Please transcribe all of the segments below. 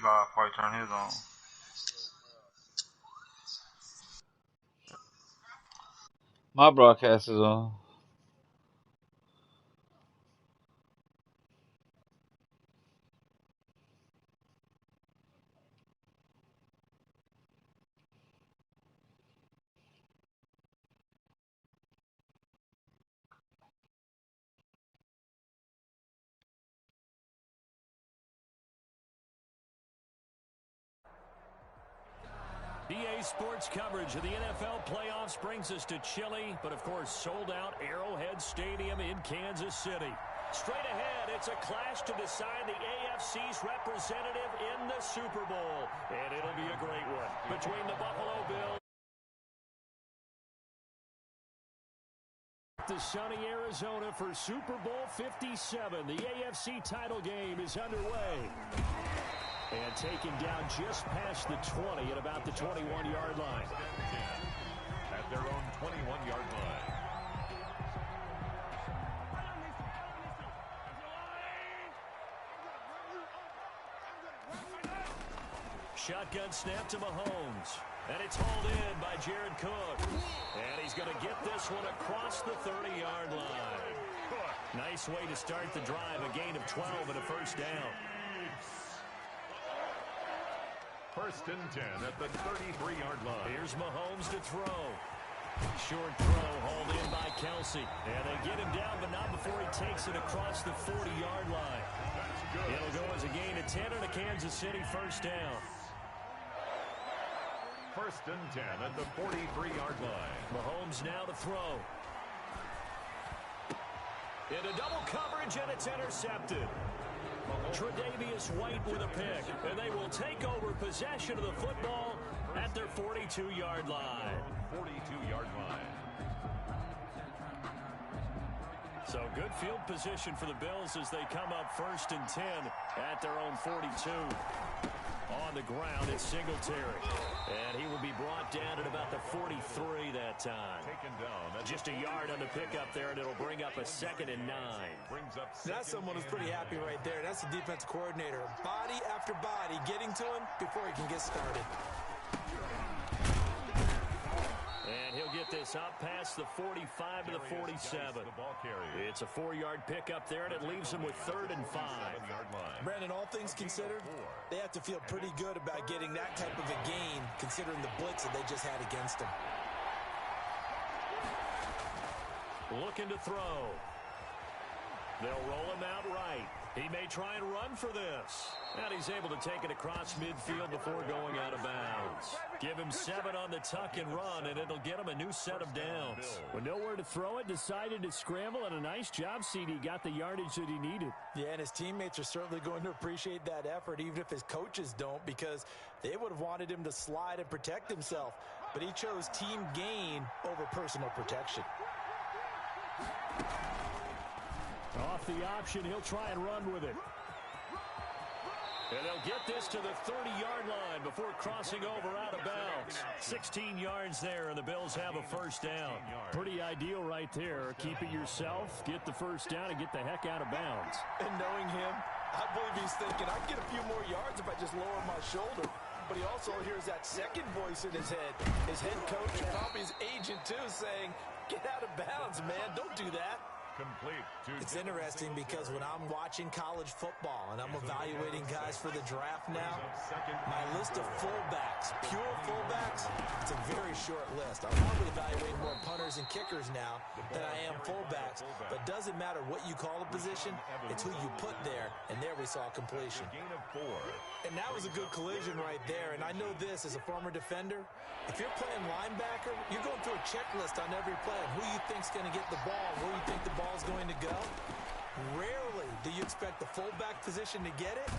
live before he turned his on. My broadcast is on. EA Sports coverage of the NFL playoffs brings us to chilly, but of course sold-out Arrowhead Stadium in Kansas City. Straight ahead, it's a clash to decide the AFC's representative in the Super Bowl, and it'll be a great one between the Buffalo Bills to sunny Arizona for Super Bowl 57. The AFC title game is underway. And taken down just past the 20 at about the 21-yard line. At their own 21-yard line. Shotgun snap to Mahomes. And it's hauled in by Jared Cook. And he's going to get this one across the 30-yard line. Nice way to start the drive. A gain of 12 and a first down. First and 10 at the 33-yard line. Here's Mahomes to throw. Short throw hauled in by Kelsey. And they get him down, but not before he takes it across the 40-yard line. It'll go as a gain of 10 and a Kansas City first down. First and 10 at the 43-yard line. Mahomes now to throw. Into double coverage, and it's intercepted. Tre'Davious White with a pick, and they will take over possession of the football at their 42-yard line. 42-yard line. So good field position for the Bills as they come up first and 10 at their own 42. On the ground, it's Singletary. And he will be brought down at about the 43 that time. Taken down. Just a yard on the pickup there, and it'll bring up a 2nd and 9. That's someone who's pretty happy right there. That's the defensive coordinator. Body after body getting to him before he can get started. And he'll get this up past the 45 to the 47. It's a 4-yard pickup there, and it leaves him with 3rd and 5. Brandon, all things considered, they have to feel pretty good about getting that type of a gain, considering the blitz that they just had against them. Looking to throw. They'll roll him out right. He may try and run for this. And he's able to take it across midfield before going out of bounds. Give him 7 on the tuck and run, and it'll get him a new set of downs. With nowhere to throw it, decided to scramble, and a nice job, CD. Got the yardage that he needed. Yeah, and his teammates are certainly going to appreciate that effort, even if his coaches don't, because they would have wanted him to slide and protect himself. But he chose team gain over personal protection. Off the option, he'll try and run with it. And they'll get this to the 30-yard line before crossing over out of bounds. 16 yards there, and the Bills have a first down. Pretty ideal right there. Keep it yourself, get the first down, and get the heck out of bounds. And knowing him, I believe he's thinking, I can get a few more yards if I just lower my shoulder. But he also hears that second voice in his head. His head coach and probably his agent, too, saying, get out of bounds, man. Don't do that. It's interesting because when I'm watching college football and I'm evaluating guys for the draft now, my list of fullbacks, pure fullbacks, it's a very short list. I'm probably evaluating more punters and kickers now than I am fullbacks. But it doesn't matter what you call a position, it's who you put there. And there we saw completion. And that was a good collision right there. And I know this as a former defender. If you're playing linebacker, you're going through a checklist on every play of who you think's going to get the ball, where you think the ball's going to go. Rarely do you expect the fullback position to get it,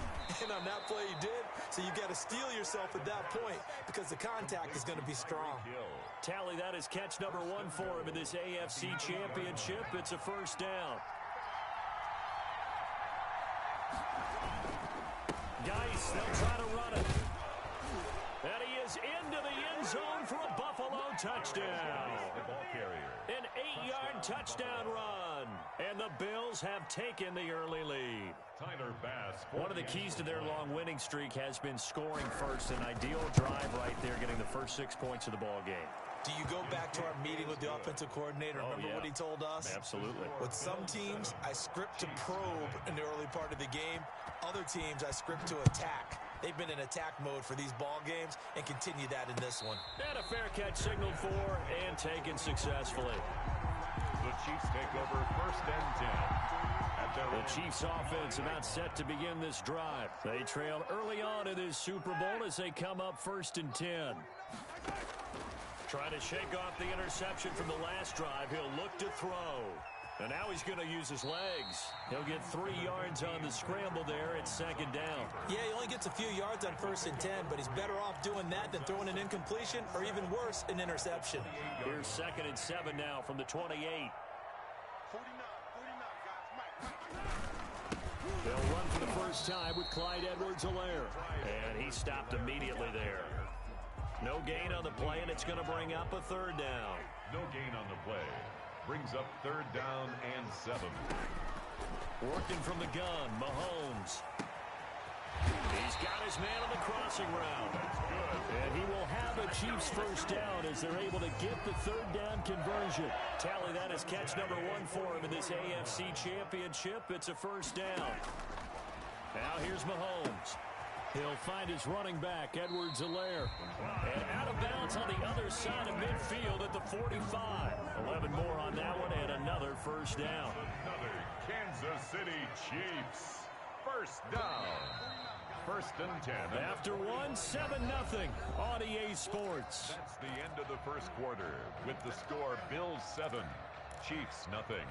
and on that play he did. So you got to steel yourself at that point because the contact is going to be strong. Tally, that is catch number 1 for him in this AFC Championship. It's a first down. Geis, they'll try to run it. And he is into the end zone for a Buffalo touchdown. An 8-yard touchdown run. And the Bills have taken the early lead. One of the keys to their long winning streak has been scoring first. An ideal drive right there, getting the first 6 points of the ball game. Do you go back to our meeting with the offensive coordinator? Remember what he told us? Absolutely. With some teams, I script to probe in the early part of the game. Other teams, I script to attack. They've been in attack mode for these ball games and continue that in this one. And a fair catch signaled for and taken successfully. The Chiefs take over 1st and 10. The Chiefs offense about set to begin this drive. They trail early on in this Super Bowl as they come up 1st and 10. Trying to shake off the interception from the last drive. He'll look to throw. And now he's going to use his legs. He'll get 3 yards on the scramble there at 2nd down. Yeah, he only gets a few yards on 1st and 10, but he's better off doing that than throwing an incompletion or even worse, an interception. Here's 2nd and 7 now from the 28. They'll run for the first time with Clyde Edwards-Helaire. And he stopped immediately there. No gain on the play, and it's going to bring up a 3rd down. No gain on the play. Brings up 3rd down and 7. Working from the gun, Mahomes. He's got his man on the crossing route. And he will have a Chiefs first down as they're able to get the 3rd down conversion. Tally that as catch number 1 for him in this AFC Championship. It's a first down. Now here's Mahomes. He'll find his running back, Edwards-Helaire. And out of bounds on the other side of midfield at the 45. 11 more on that one and another first down. Another Kansas City Chiefs. First down. 1st and 10. After 1, 7-0 on EA Sports. That's the end of the 1st quarter with the score Bills 7, Chiefs nothing.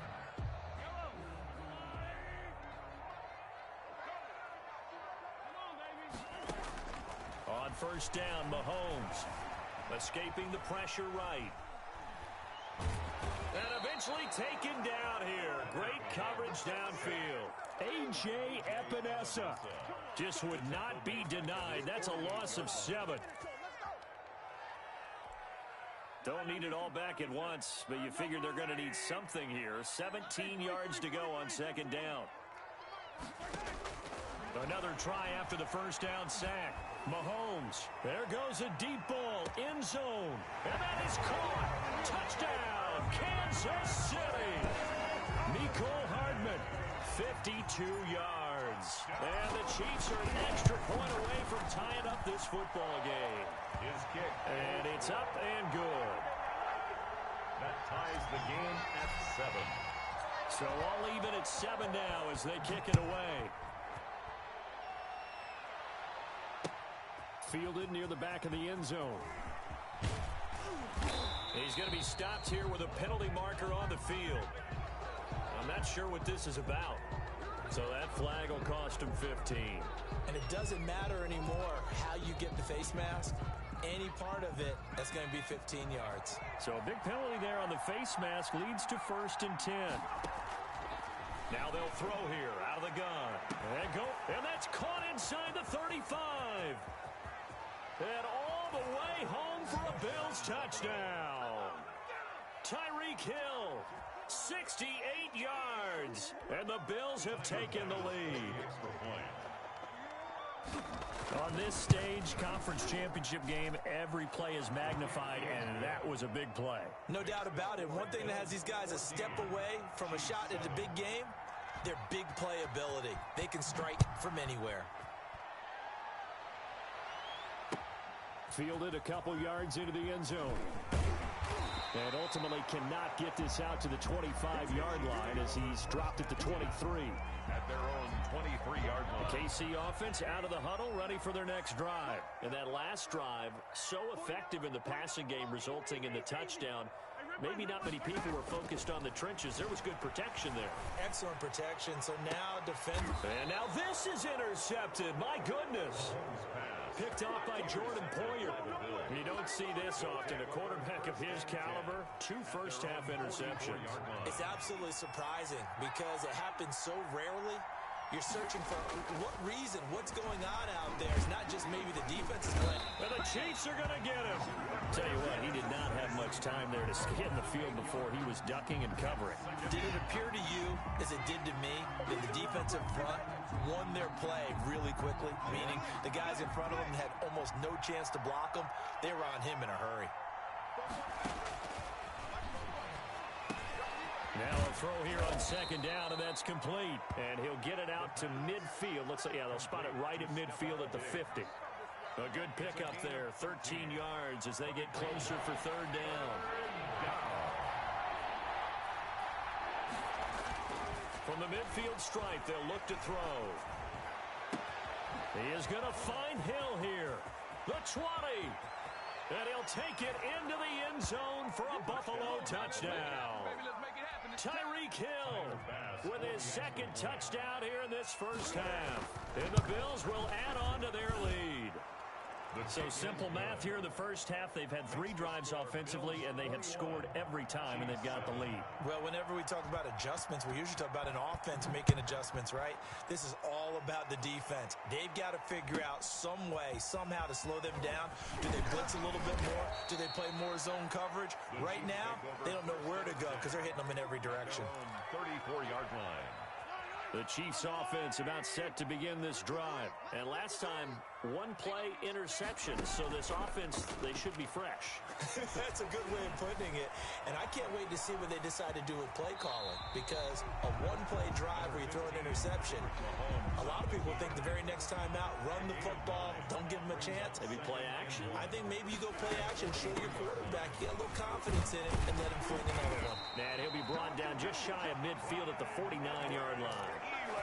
On 1st down, Mahomes escaping the pressure right. And eventually taken down here. Great coverage downfield. A.J. Epinesa just would not be denied. That's a loss of 7. Don't need it all back at once, but you figure they're going to need something here. 17 yards to go on 2nd down. Another try after the first down sack. Mahomes. There goes a deep ball. End zone. And that is caught. Touchdown, Kansas City. Mecole Hardman, 52 yards. And the Chiefs are an extra point away from tying up this football game. His kick. And it's up and good. That ties the game at 7. So all even at 7 now as they kick it away. Fielded near the back of the end zone. He's going to be stopped here with a penalty marker on the field. I'm not sure what this is about. So that flag will cost him 15. And it doesn't matter anymore how you get the face mask. Any part of it, that's going to be 15 yards. So a big penalty there on the face mask leads to 1st and 10. Now they'll throw here out of the gun. And go. And that's caught inside the 35. And all the way home for a Bills touchdown. Tyreek Hill, 68 yards. And the Bills have taken the lead. On this stage, conference championship game, every play is magnified, and that was a big play. No doubt about it. One thing that has these guys a step away from a shot at the big game, their big play ability. They can strike from anywhere. Fielded a couple yards into the end zone. And ultimately cannot get this out to the 25-yard line as he's dropped at the 23. At their own 23-yard line. The KC offense out of the huddle, ready for their next drive. And that last drive, so effective in the passing game, resulting in the touchdown. Maybe not many people were focused on the trenches. There was good protection there. Excellent protection. So now defend. And now this is intercepted. My goodness. Picked off by Jordan Poyer. You don't see this often. A quarterback of his caliber, 2 first-half interceptions. It's absolutely surprising because it happens so rarely. You're searching for what reason, what's going on out there. It's not just maybe the defense is playing. And the Chiefs are going to get him. Tell you what, he did not have much time there to get in the field before he was ducking and covering. Did it appear to you, as it did to me, that the defensive front won their play really quickly? Meaning the guys in front of them had almost no chance to block him. They were on him in a hurry. Now a throw here on second down, and that's complete. And he'll get it out to midfield. Looks like, yeah, they'll spot it right at midfield at the 50. A good pickup there, 13 yards as they get closer for third down. From the midfield stripe, they'll look to throw. He is going to find Hill here. The 20. And he'll take it into the end zone for a Buffalo touchdown. Tyreek Hill with his second touchdown here in this first half. And the Bills will add on to their lead. So simple math here in the first half. They've had 3 drives offensively, and they have scored every time, and they've got the lead. Well, whenever we talk about adjustments, we usually talk about an offense making adjustments, right? This is all about the defense. They've got to figure out some way, somehow to slow them down. Do they blitz a little bit more? Do they play more zone coverage? Right now, they don't know where to go because they're hitting them in every direction. 34-yard line. The Chiefs offense about set to begin this drive. And last time, 1-play interception. So this offense, they should be fresh. That's a good way of putting it. And I can't wait to see what they decide to do with play calling. Because a 1-play drive where you throw an interception, a lot of people think the very next time out, run the football, don't give them a chance. Maybe play action. I think maybe you go play action, show your quarterback, get a little confidence in it, and let him fling another one. And he'll be brought down just shy of midfield at the 49-yard line.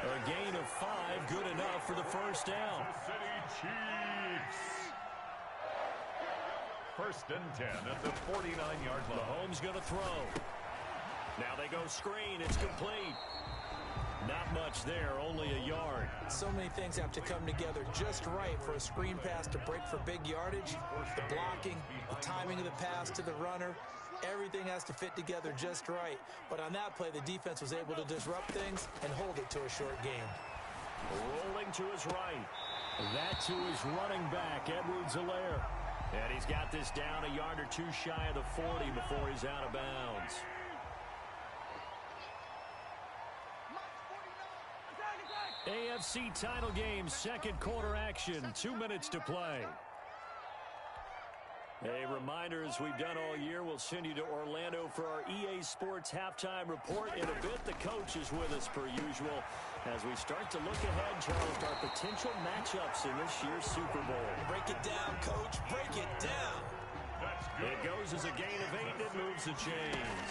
A gain of 5, good enough for the first down. City Chiefs. First and 10 at the 49-yard line. Mahomes going to throw. Now they go screen. It's complete. Not much there, only a yard. So many things have to come together just right for a screen pass to break for big yardage. The blocking, the timing of the pass to the runner, everything has to fit together just right. But on that play, the defense was able to disrupt things and hold it to a short gain. Rolling to his right. That to his running back, Edwards-Helaire. And he's got this down a yard or 2 shy of the 40 before he's out of bounds. AFC title game, second quarter action, 2 minutes to play. A reminder, as we've done all year, we'll send you to Orlando for our EA Sports halftime report. In a bit, the coach is with us per usual as we start to look ahead, Charles, to our potential matchups in this year's Super Bowl. Break it down, coach. Break it down. It goes as a gain of 8, and it moves the chains.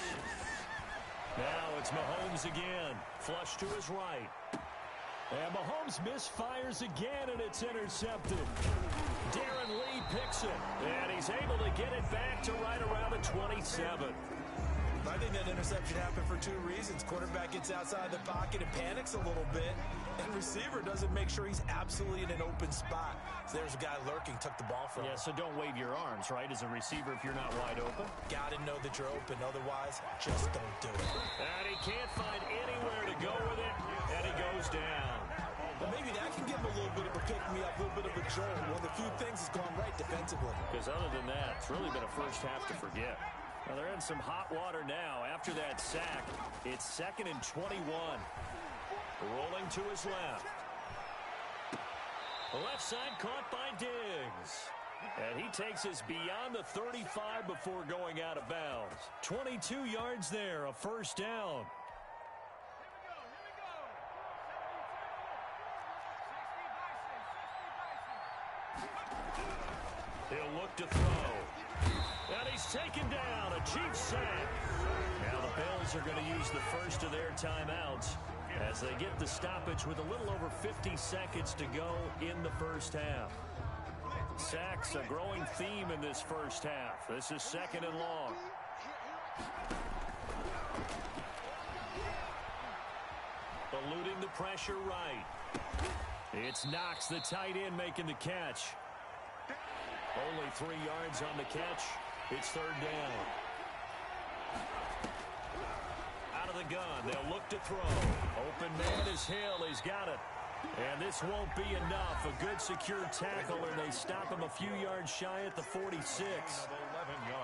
Now it's Mahomes again. Flush to his right. And Mahomes misfires again, and it's intercepted. Darren Lee picks it, and he's able to get it back to right around the 27. I think that interception happened for 2 reasons. Quarterback gets outside the pocket and panics a little bit, and receiver doesn't make sure he's absolutely in an open spot. So there's a guy lurking, took the ball from him. Yeah, so don't wave your arms, right, as a receiver if you're not wide open. Got to know that you're open. Otherwise, just don't do it. And he can't find anywhere to go with it, and he goes down. But maybe that can give him a little bit of a pick-me-up, a little bit of a jolt. One of the few things has gone right defensively. Because other than that, it's really been a first half to forget. Now they're in some hot water now. After that sack, it's 2nd and 21. Rolling to his left. The left side caught by Diggs. And he takes us beyond the 35 before going out of bounds. 22 yards there, a first down. He'll look to throw. And he's taken down. A Chiefs sack. Now the Bills are going to use the first of their timeouts as they get the stoppage with a little over 50 seconds to go in the first half. Sacks, a growing theme in this first half. This is 2nd and long. Eluding the pressure right. It's Knox, the tight end, making the catch. Only 3 yards on the catch. It's 3rd down. Out of the gun. They'll look to throw. Open man is Hill. He's got it. And this won't be enough. A good secure tackle, and they stop him a few yards shy at the 46.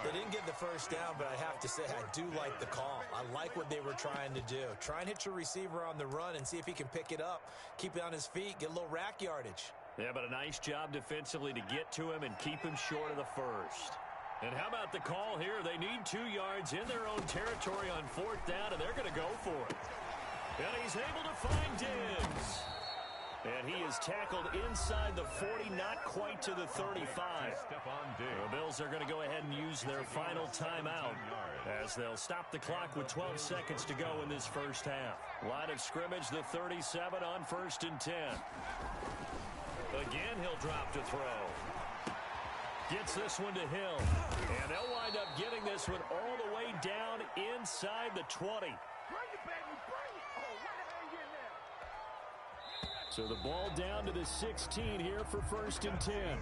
They didn't get the first down, but I have to say I do like the call. I like what they were trying to do. Try and hit your receiver on the run and see if he can pick it up, keep it on his feet, get a little rack yardage. Yeah, but a nice job defensively to get to him and keep him short of the first. And how about the call here? They need 2 yards in their own territory on 4th down, and they're going to go for it. And he's able to find Diggs. And he is tackled inside the 40, not quite to the 35. The Bills are going to go ahead and use their final timeout as they'll stop the clock with 12 seconds to go in this first half. Line of scrimmage, the 37 on 1st and 10. Again, he'll drop to throw. Gets this one to Hill. And they'll wind up getting this one all the way down inside the 20. So the ball down to the 16 here for 1st and 10.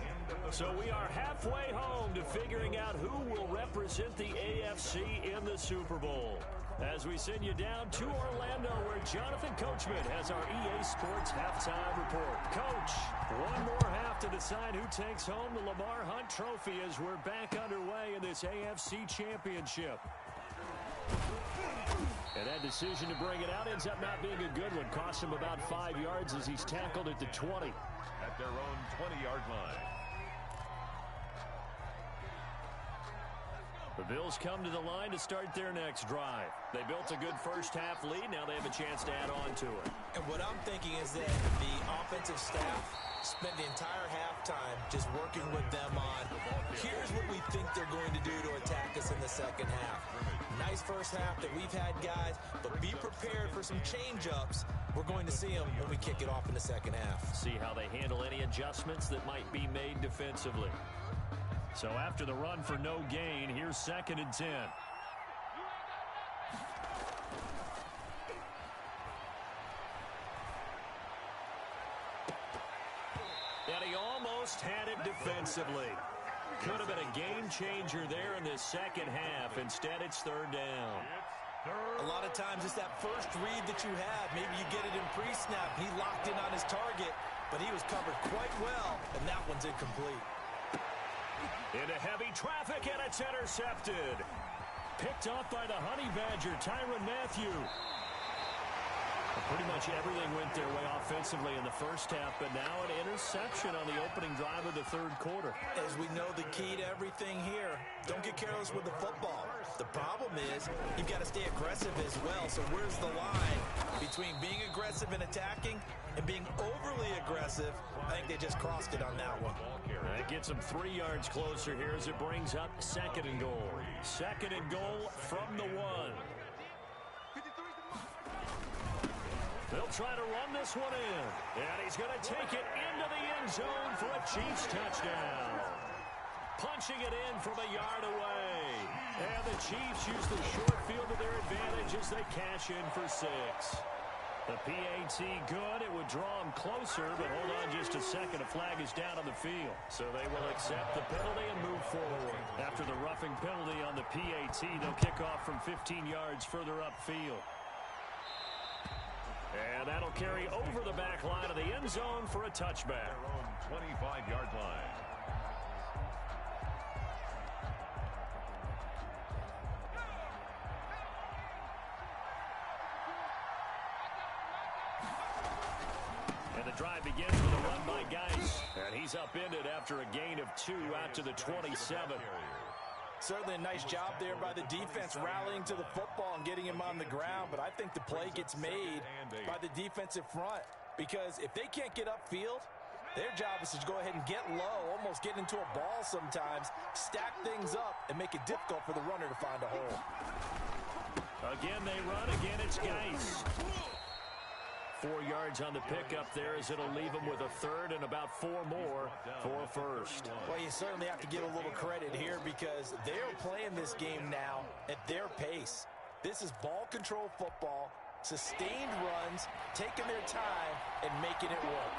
So we are halfway home to figuring out who will represent the AFC in the Super Bowl. As we send you down to Orlando, where Jonathan Coachman has our EA Sports halftime report. Coach, one more half to decide who takes home the Lamar Hunt Trophy as we're back underway in this AFC Championship. And that decision to bring it out ends up not being a good one. Costs him about 5 yards as he's tackled at the 20. At their own 20-yard line. The Bills come to the line to start their next drive. They built a good first half lead. Now they have a chance to add on to it. And what I'm thinking is that the offensive staff spent the entire halftime just working with them on, here's what we think they're going to do to attack us in the second half. Nice first half that we've had, guys, but be prepared for some change-ups. We're going to see them when we kick it off in the second half. See how they handle any adjustments that might be made defensively. So after the run for no gain, here's 2nd and 10. And he almost had it defensively. Could have been a game changer there in this second half. Instead, it's 3rd down. A lot of times it's that first read that you have. Maybe you get it in pre-snap. He locked in on his target, but he was covered quite well, and that one's incomplete. Into heavy traffic, and it's intercepted. Picked off by the Honey Badger, Tyrann Mathieu. Pretty much everything went their way offensively in the first half, but now an interception on the opening drive of the 3rd quarter. As we know, the key to everything here, don't get careless with the football. The problem is you've got to stay aggressive as well. So where's the line between being aggressive and attacking and being overly aggressive? I think they just crossed it on that one. That gets them 3 yards closer here as it brings up 2nd and goal. 2nd and goal from the 1. They'll try to run this one in. And he's going to take it into the end zone for a Chiefs touchdown. Punching it in from a yard away. And the Chiefs use the short field to their advantage as they cash in for 6. The PAT good. It would draw them closer, but hold on just a second. A flag is down on the field. So they will accept the penalty and move forward. After the roughing penalty on the PAT, they'll kick off from 15 yards further upfield. And that'll carry over the back line of the end zone for a touchback. Their own 25-yard line. And the drive begins with a run by Geis. And he's upended after a gain of 2 out to the 27. Certainly a nice job there by the defense rallying to the football and getting him on the ground, but I think the play gets made by the defensive front because if they can't get upfield, their job is to go ahead and get low, almost get into a ball sometimes, stack things up, and make it difficult for the runner to find a hole. Again, they run. Again, it's Geis. 4 yards on the pickup there as it'll leave them with a 3rd and about 4 more for a 1st. Well, you certainly have to give a little credit here because they're playing this game now at their pace. This is ball control football, sustained runs, taking their time, and making it work.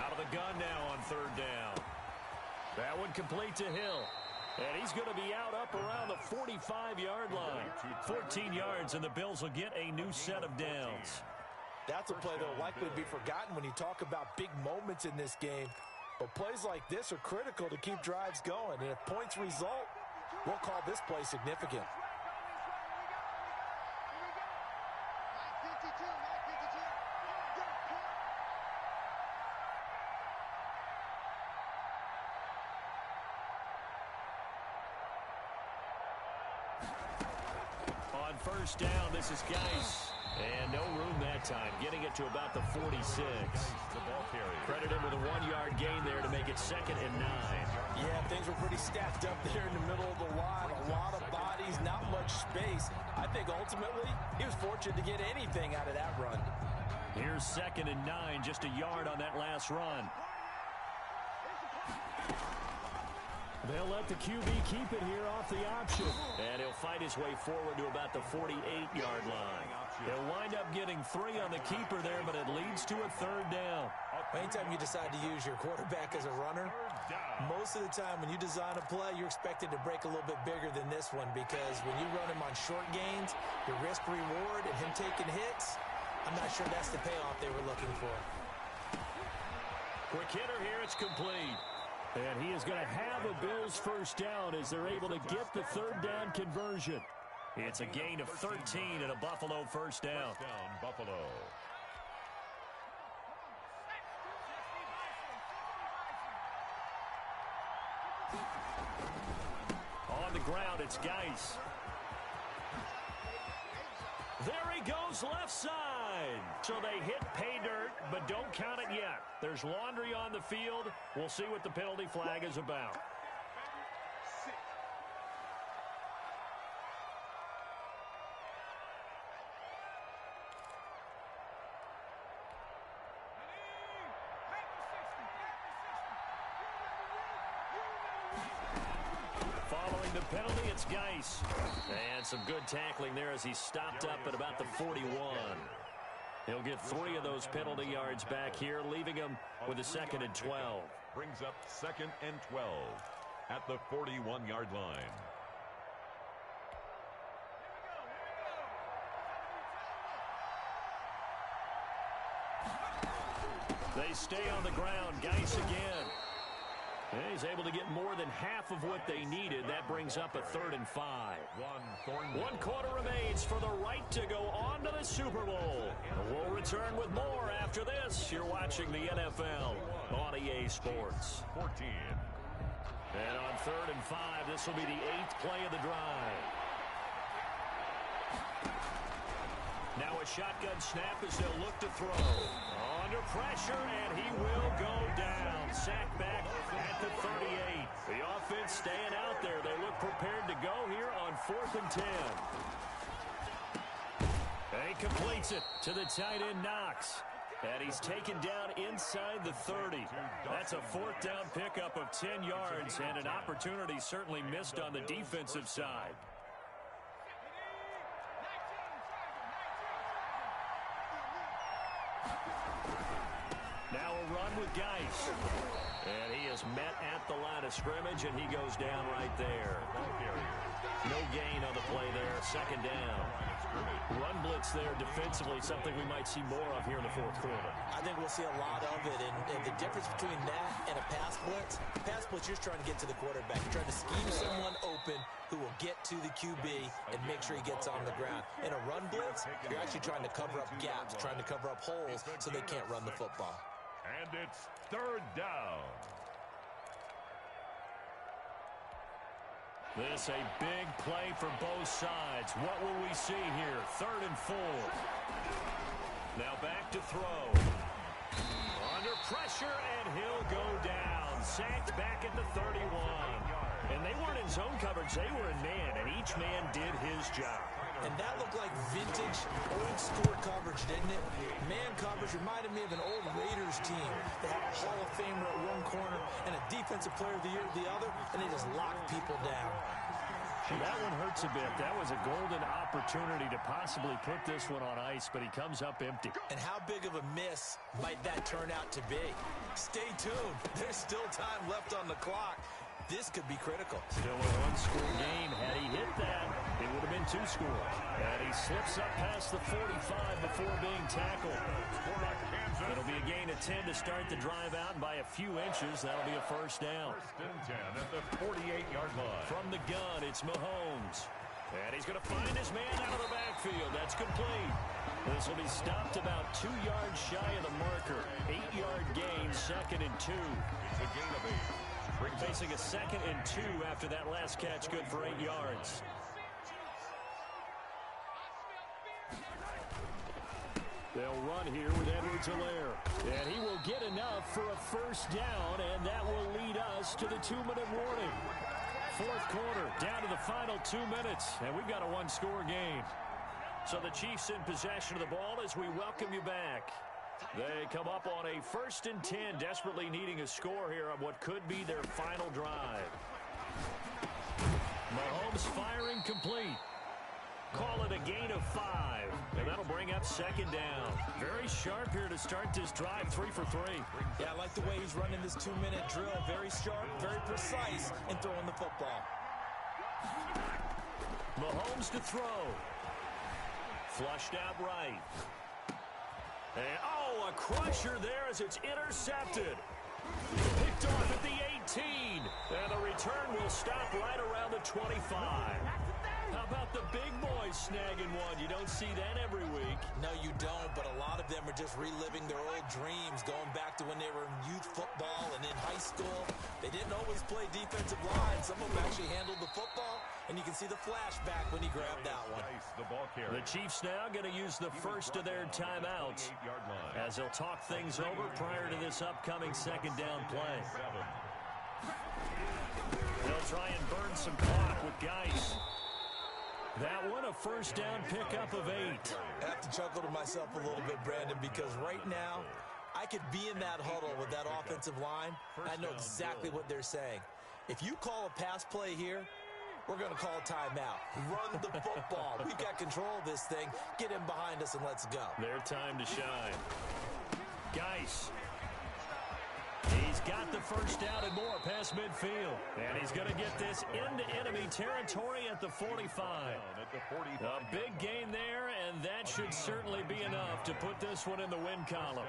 Out of the gun now on 3rd down. That one complete to Hill. And he's going to be out up around the 45-yard line. 14 yards, and the Bills will get a new set of downs. That's a play that will likely be forgotten when you talk about big moments in this game. But plays like this are critical to keep drives going. And if points result, we'll call this play significant. On first down, this is Geis. And no room that time, getting it to about the 46. The ball carrier. Credit him with a 1-yard gain there to make it 2nd and 9. Yeah, things were pretty stacked up there in the middle of the line. A lot of bodies, not much space. I think ultimately he was fortunate to get anything out of that run. Here's 2nd and 9, just a yard on that last run. They'll let the QB keep it here off the option. And he'll fight his way forward to about the 48-yard line. He'll wind up getting 3 on the keeper there, but it leads to a 3rd down. Anytime you decide to use your quarterback as a runner, most of the time when you design a play, you're expected to break a little bit bigger than this one, because when you run him on short gains, your risk-reward and him taking hits, I'm not sure that's the payoff they were looking for. Quick hitter here, it's complete. And he is going to have a Bills first down as they're able to get the 3rd down conversion. It's a gain of 13 and a Buffalo first down. First down, Buffalo. On the ground, it's Geis. There he goes left side. So they hit pay dirt, but don't count it yet. There's laundry on the field. We'll see what the penalty flag is about. Following the penalty, it's Geis. And some good tackling there as he stopped up at about the 41. He'll get 3 of those penalty yards back here, leaving him with a 2nd and 12. Brings up 2nd and 12 at the 41-yard line. They stay on the ground. Geis again. And he's able to get more than half of what they needed. That brings up a 3rd and 5. 1 quarter remains for the right to go on to the Super Bowl. We'll return with more after this. You're watching the NFL on EA Sports. 14. And on 3rd and 5, this will be the 8th play of the drive. Now a shotgun snap as they'll look to throw. Under pressure, and he will go down. Sacked back at the 38. The offense staying out there. They look prepared to go here on 4th and 10. And he completes it to the tight end, Knox. And he's taken down inside the 30. That's a 4th down pickup of 10 yards, and an opportunity certainly missed on the defensive side. Now a run with Geis. And he is met at the line of scrimmage, and he goes down right there. No gain on the play there. 2nd down. Run blitz there defensively, something we might see more of here in the 4th quarter. I think we'll see a lot of it, and the difference between that and a pass blitz, you're just trying to get to the quarterback. You're trying to scheme someone open who will get to the QB and make sure he gets on the ground. In a run blitz, you're actually trying to cover up gaps, trying to cover up holes so they can't run the football. And it's 3rd down. This a big play for both sides. What will we see here? 3rd and 4. Now back to throw. Under pressure, and he'll go down. Sacked back at the 31. And they weren't in zone coverage. They were in man, and each man did his job. And that looked like vintage, old-school coverage, didn't it? Man coverage reminded me of an old Raiders team. They had a Hall of Famer at one corner and a Defensive Player of the Year at the other, and they just locked people down. That one hurts a bit. That was a golden opportunity to possibly put this one on ice, but he comes up empty. And how big of a miss might that turn out to be? Stay tuned. There's still time left on the clock. This could be critical. Still a one-score game. Had he hit that, it would have been two-score. And he slips up past the 45 before being tackled. It'll be a gain of 10 to start the drive out, and by a few inches, that'll be a first down. First and 10 at the 48-yard line. From the gun, it's Mahomes. And he's going to find his man out of the backfield. That's complete. This will be stopped about 2 yards shy of the marker. 8-yard gain, 2nd and 2. It's a gain of 8. Facing a 2nd and 2 after that last catch, good for 8 yards. They'll run here with Edwards-Helaire. And he will get enough for a first down, and that will lead us to the 2-minute warning. Fourth quarter, down to the final 2 minutes, and we've got a one-score game. So the Chiefs in possession of the ball as we welcome you back. They come up on a 1st and 10, desperately needing a score here on what could be their final drive. Mahomes firing complete. Call it a gain of 5, and that'll bring up 2nd down. Very sharp here to start this drive, 3 for 3. Yeah, I like the way he's running this 2-minute drill. Very sharp, very precise in throwing the football. Mahomes to throw. Flushed out right. And, oh, a crusher there as it's intercepted. Picked off at the 18. And the return will stop right around the 25. How about the big boys snagging one? You don't see that every week. No, you don't, but a lot of them are just reliving their old dreams, going back to when they were in youth football and in high school. They didn't always play defensive line. Some of them actually handled the football, and you can see the flashback when he grabbed that one. The Chiefs now going to use the first of their timeouts as they'll talk things over prior to this upcoming 2nd down play. They'll try and burn some clock with Geis. That one, a first down pickup of 8. I have to chuckle to myself a little bit, Brandon, because right now, I could be in that huddle with that offensive line. I know exactly what they're saying. If you call a pass play here, we're going to call a timeout. Run the football. We've got control of this thing. Get him behind us and let's go. Their time to shine. Geis. He's got the first down and more past midfield. And he's going to get this into enemy territory at the 45. A big gain there, and that should certainly be enough to put this one in the win column.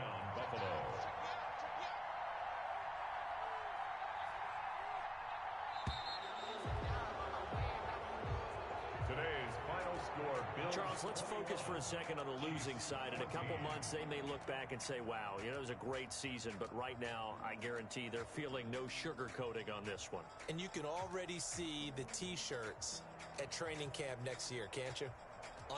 Today's final score, Charles, let's focus for a second on the losing side. In a couple months, they may look back and say, wow, it was a great season. But right now, I guarantee they're feeling no sugarcoating on this one. And you can already see the T-shirts at training camp next year, can't you?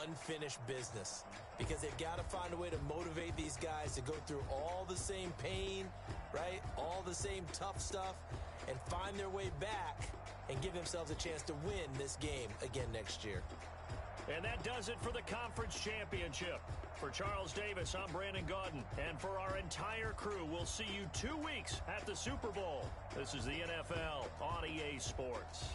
Unfinished business. Because they've got to find a way to motivate these guys to go through all the same pain, right? All the same tough stuff, and find their way back and give themselves a chance to win this game again next year. And that does it for the conference championship. For Charles Davis, I'm Brandon Gaudin. And for our entire crew, we'll see you 2 weeks at the Super Bowl. This is the NFL on EA Sports.